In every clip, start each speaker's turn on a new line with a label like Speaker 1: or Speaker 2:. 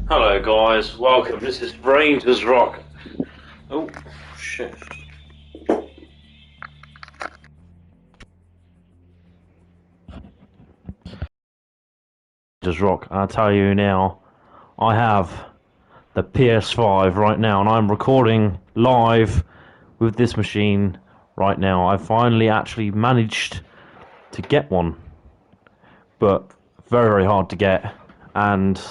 Speaker 1: Hello guys, welcome. This is Rangers Rock. Oh shit. Rangers Rock, I'll tell you now, I have the PS5 right now and I'm recording live with this machine right now. I finally actually managed to get one, but very hard to get, and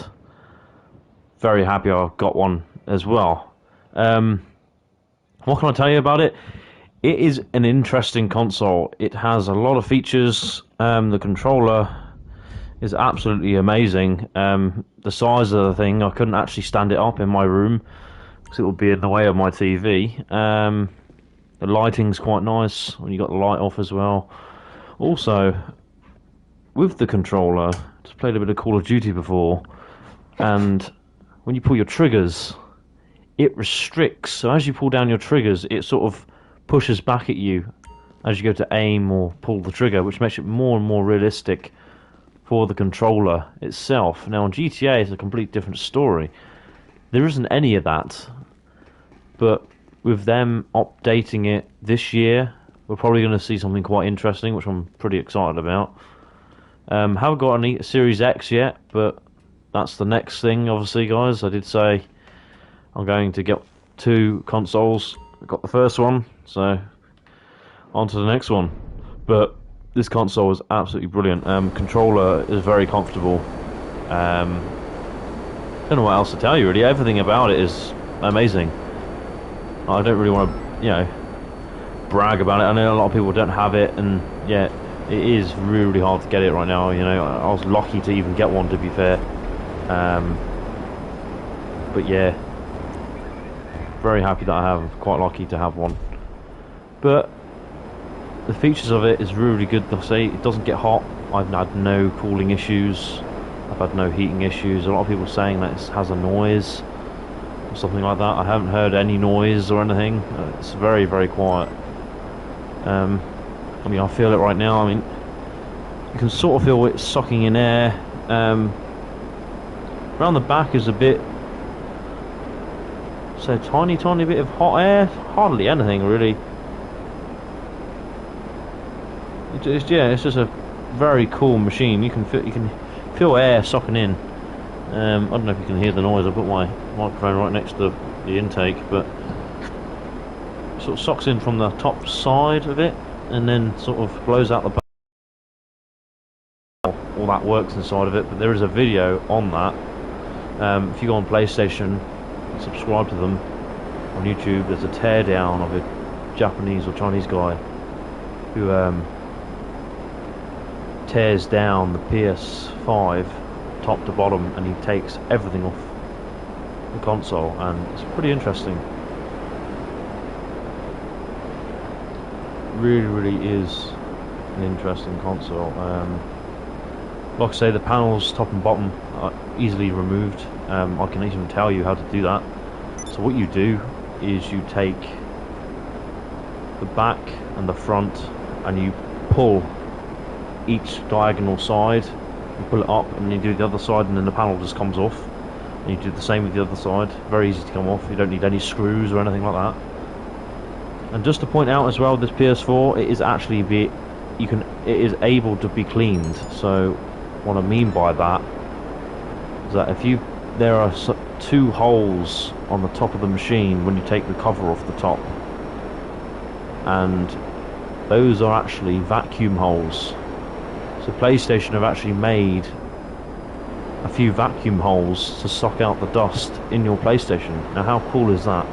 Speaker 1: very happy I got one as well. What can I tell you about it? It is an interesting console. It has a lot of features. The controller is absolutely amazing. The size of the thing, I couldn't actually stand it up in my room because it would be in the way of my TV. The lighting's quite nice when you got the light off as well. Also, with the controller, just played a bit of Call of Duty before, and when you pull your triggers, it restricts. So as you pull down your triggers, it sort of pushes back at you as you go to aim or pull the trigger, which makes it more and more realistic for the controller itself. Now on GTA it's a complete different story. There isn't any of that, but with them updating it this year, we're probably going to see something quite interesting, which I'm pretty excited about. Haven't got any Series X yet, but that's the next thing, obviously, guys. I did say I'm going to get 2 consoles. I got the first one, so on to the next one. But this console is absolutely brilliant. Controller is very comfortable. Don't know what else to tell you, really. Everything about it is amazing. I don't really want to, brag about it. I know a lot of people don't have it, and yeah, it is really hard to get it right now. I was lucky to even get one, to be fair. But yeah, very happy that I have. Quite lucky to have one. But the features of it is really good. I say it doesn't get hot. I've had no cooling issues. I've had no heating issues. A lot of people saying that it has a noise or something like that. I haven't heard any noise or anything. It's very quiet. I feel it right now. You can sort of feel it sucking in air. Around the back is a bit, so tiny bit of hot air. Hardly anything really. It's just a very cool machine. You can feel air sucking in. I don't know if you can hear the noise. I put my microphone right next to the intake, but it sort of sucks in from the top side of it, and then sort of blows out the back. All that works inside of it. But there is a video on that. If you go on PlayStation, subscribe to them on YouTube. There's a teardown of a Japanese or Chinese guy who tears down the PS5 top to bottom, and he takes everything off the console, and it's pretty interesting. Really is an interesting console. Like I say, the panels top and bottom are easily removed. I can even tell you how to do that. So what you do is you take the back and the front and you pull each diagonal side, you pull it up, and you do the other side, and then the panel just comes off, and you do the same with the other side. Very easy to come off. You don't need any screws or anything like that. And just to point out as well, this PS4, it is actually it is able to be cleaned. So what I mean by that is that there are 2 holes on the top of the machine when you take the cover off the top, and those are actually vacuum holes. So PlayStation have actually made a few vacuum holes to suck out the dust in your PlayStation. Now how cool is that?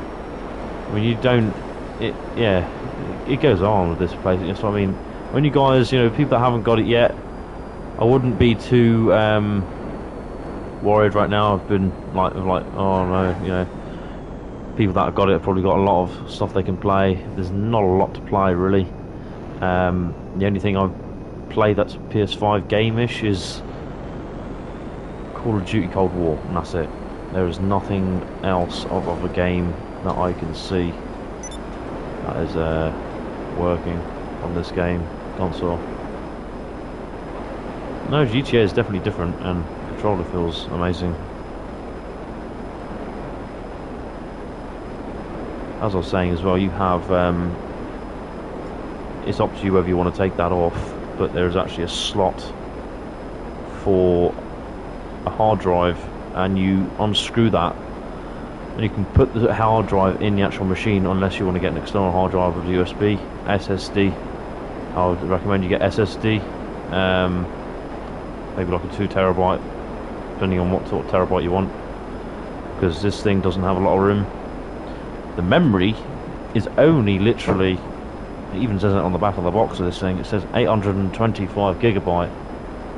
Speaker 1: It goes on with this PlayStation. So when you guys, people that haven't got it yet, I wouldn't be too worried right now. I've been like, oh no, people that have got it have probably got a lot of stuff they can play. There's not a lot to play really. The only thing I've played that's PS5 game-ish is Call of Duty Cold War, and that's it. There is nothing else of a game that I can see that is working on this game console. No, GTA is definitely different, and the controller feels amazing. as I was saying as well, you have it's up to you whether you want to take that off, but there's actually a slot for a hard drive, and you unscrew that and you can put the hard drive in the actual machine, unless you want to get an external hard drive with USB, SSD. I would recommend you get SSD, maybe like a 2 terabyte, depending on what sort of terabyte you want, because this thing doesn't have a lot of room. The memory is only literally, it even says it on the back of the box of this thing, it says 825 gigabyte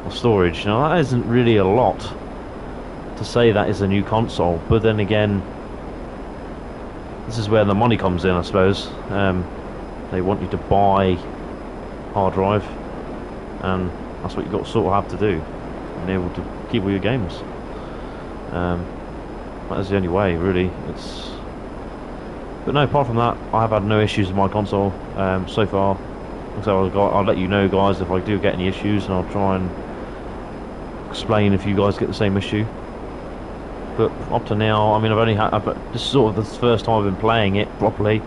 Speaker 1: of storage. Now that isn't really a lot to say that is a new console, but then again, this is where the money comes in, I suppose. They want you to buy hard drive, and that's what you got to sort of have to do, and able to keep all your games. That is the only way, really. But no, apart from that, I have had no issues with my console so far. So I'll let you know, guys, if I do get any issues, and I'll try and explain if you guys get the same issue. But up to now, I mean, this is sort of the first time I've been playing it properly.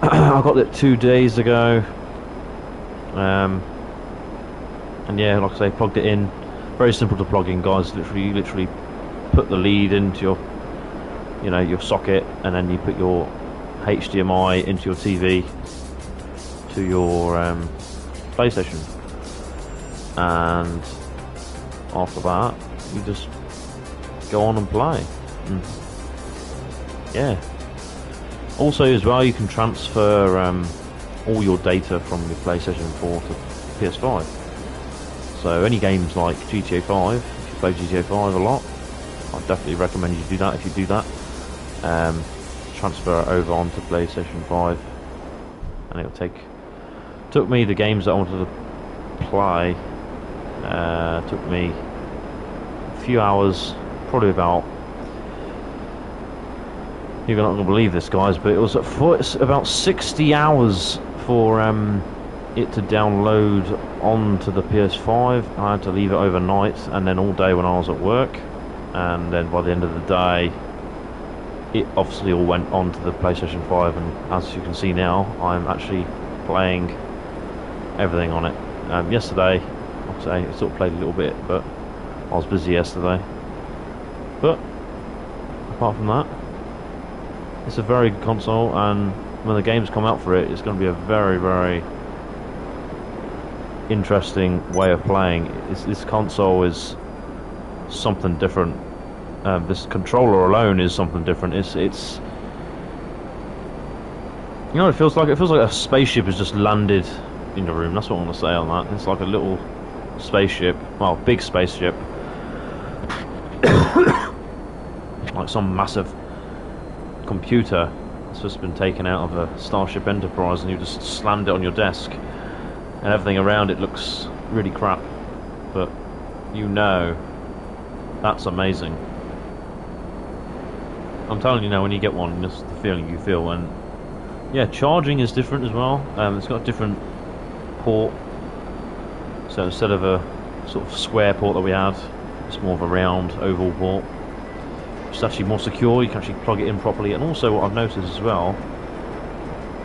Speaker 1: I got it 2 days ago, and yeah, like I say, plugged it in. Very simple to plug in, guys. Literally put the lead into your, your socket, and then you put your HDMI into your TV to your PlayStation, and after that, you just go on and play. Yeah. Also, as well, you can transfer all your data from your PlayStation 4 to PS5. So any games like GTA 5, if you play GTA 5 a lot, I definitely recommend you do that. If you do that, transfer it over onto PlayStation 5, and took me the games that I wanted to play. Took me a few hours. Probably about, you're not going to believe this, guys, but it was about 60 hours for it to download onto the PS5. I had to leave it overnight, and then all day when I was at work, and then by the end of the day it obviously all went onto the PlayStation 5, and as you can see now, I'm actually playing everything on it. Yesterday, I'd say I sort of played a little bit, but I was busy yesterday. But apart from that, it's a very good console, and when the games come out for it, it's going to be a very, very interesting way of playing. This console is something different. This controller alone is something different. It's you know what it feels like? It feels like a spaceship has just landed in your room. That's what I want to say on that. It's like a little spaceship, well, big spaceship. Like some massive computer that's just been taken out of a Starship Enterprise, and you just slammed it on your desk, and everything around it looks really crap, but that's amazing. I'm telling you now, when you get one, just the feeling you feel. And yeah, charging is different as well. It's got a different port, so instead of a sort of square port that we had, it's more of a round oval port. It's actually more secure. You can actually plug it in properly. And also, what I've noticed as well,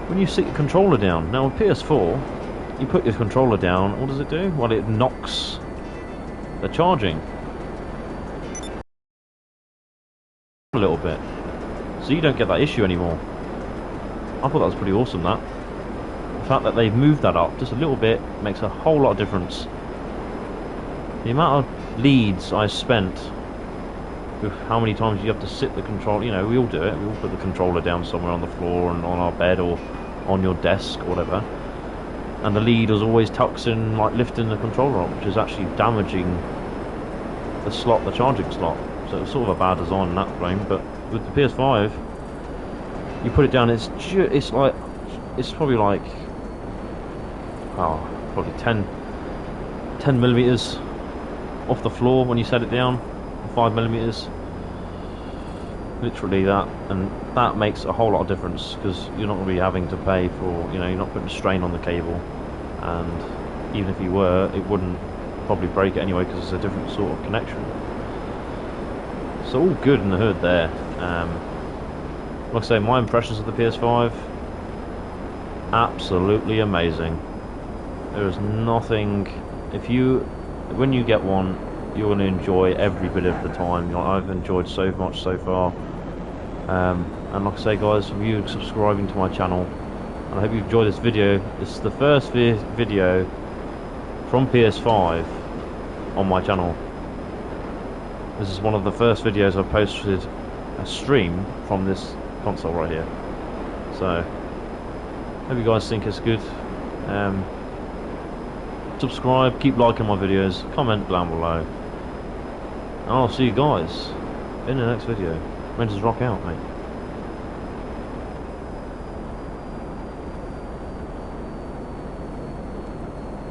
Speaker 1: when you sit your controller down, now on PS4, you put your controller down, what does it do? Well, it knocks the charging a little bit, so you don't get that issue anymore. I thought that was pretty awesome. That the fact that they've moved that up just a little bit makes a whole lot of difference. The amount of leads I spent with how many times you have to sit the controller, we all do it, we all put the controller down somewhere on the floor and on our bed or on your desk or whatever, and the lead was always tucks in, like lifting the controller up, which is actually damaging the charging slot. So it's sort of a bad design in that frame. But with the PS5, you put it down, it's probably like probably 10 millimeters off the floor when you set it down, 5 millimeters, literally that, and that makes a whole lot of difference, because you're not going to be having to pay for, you're not putting strain on the cable, and even if you were, it wouldn't probably break it anyway, because it's a different sort of connection. So all good in the hood there. Like I say, my impressions of the PS5, absolutely amazing. There is nothing. When you get one, you're going to enjoy every bit of the time. You know, I've enjoyed so much so far. And like I say, guys, for you subscribing to my channel, and I hope you enjoyed this video. This is the first video from PS5 on my channel. This is one of the first videos I posted a stream from this console right here. So hope you guys think it's good. Subscribe, keep liking my videos, comment down below, and I'll see you guys in the next video. Rangers rock out, mate.